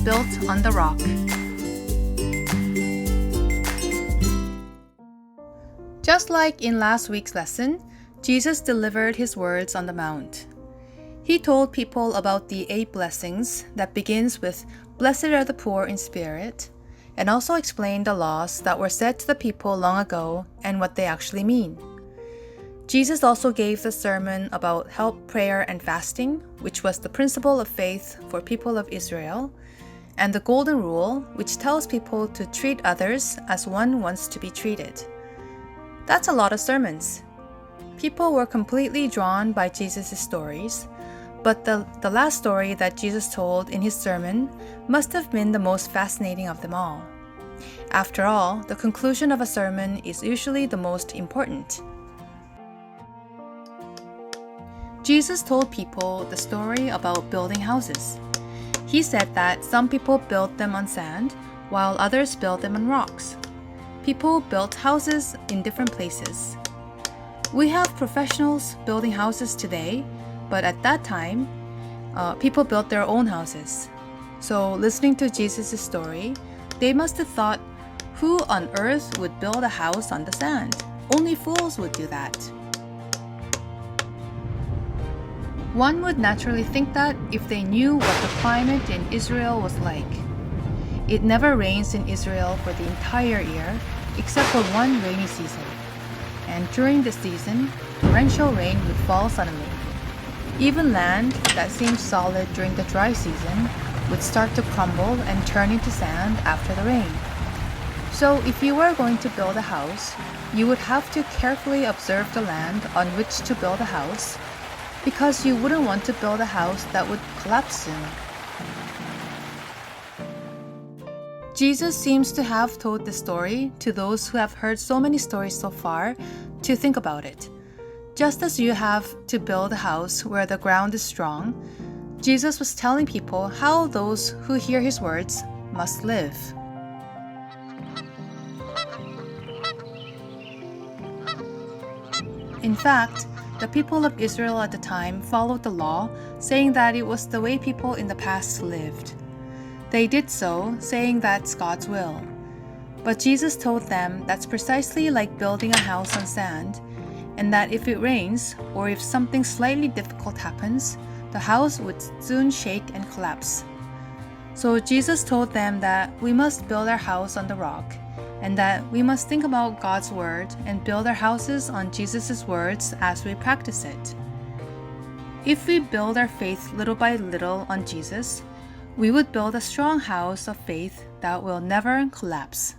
built on the rock. Just like in last week's lesson, Jesus delivered his words on the Mount. He told people about the 8 blessings that begins with "Blessed are the poor in spirit," and also explained the laws that were said to the people long ago and what they actually mean. Jesus also gave the sermon about help, prayer, and fasting, which was the principle of faith for people of Israel, and the Golden Rule, which tells people to treat others as one wants to be treated. That's a lot of sermons. People were completely drawn by Jesus' stories, but the last story that Jesus told in his sermon must have been the most fascinating of them all. After all, the conclusion of a sermon is usually the most important. Jesus told people the story about building houses. He said that some people built them on sand, while others built them on rocks. People built houses in different places. We have professionals building houses today, but at that time, people built their own houses. So listening to Jesus' story, they must have thought, who on earth would build a house on the sand? Only fools would do that. One would naturally think that if they knew what the climate in Israel was like. It never rains in Israel for the entire year, except for one rainy season. And during this season, torrential rain would fall suddenly. Even land that seemed solid during the dry season would start to crumble and turn into sand after the rain. So if you were going to build a house, you would have to carefully observe the land on which to build a house, because you wouldn't want to build a house that would collapse soon. Jesus seems to have told this story to those who have heard so many stories so far to think about it. Just as you have to build a house where the ground is strong, Jesus was telling people how those who hear his words must live. In fact, the people of Israel at the time followed the law, saying that it was the way people in the past lived. They did so, saying that's God's will. But Jesus told them that's precisely like building a house on sand, and that if it rains, or if something slightly difficult happens, the house would soon shake and collapse. So Jesus told them that we must build our house on the rock, and that we must think about God's word and build our houses on Jesus' words as we practice it. If we build our faith little by little on Jesus, we would build a strong house of faith that will never collapse.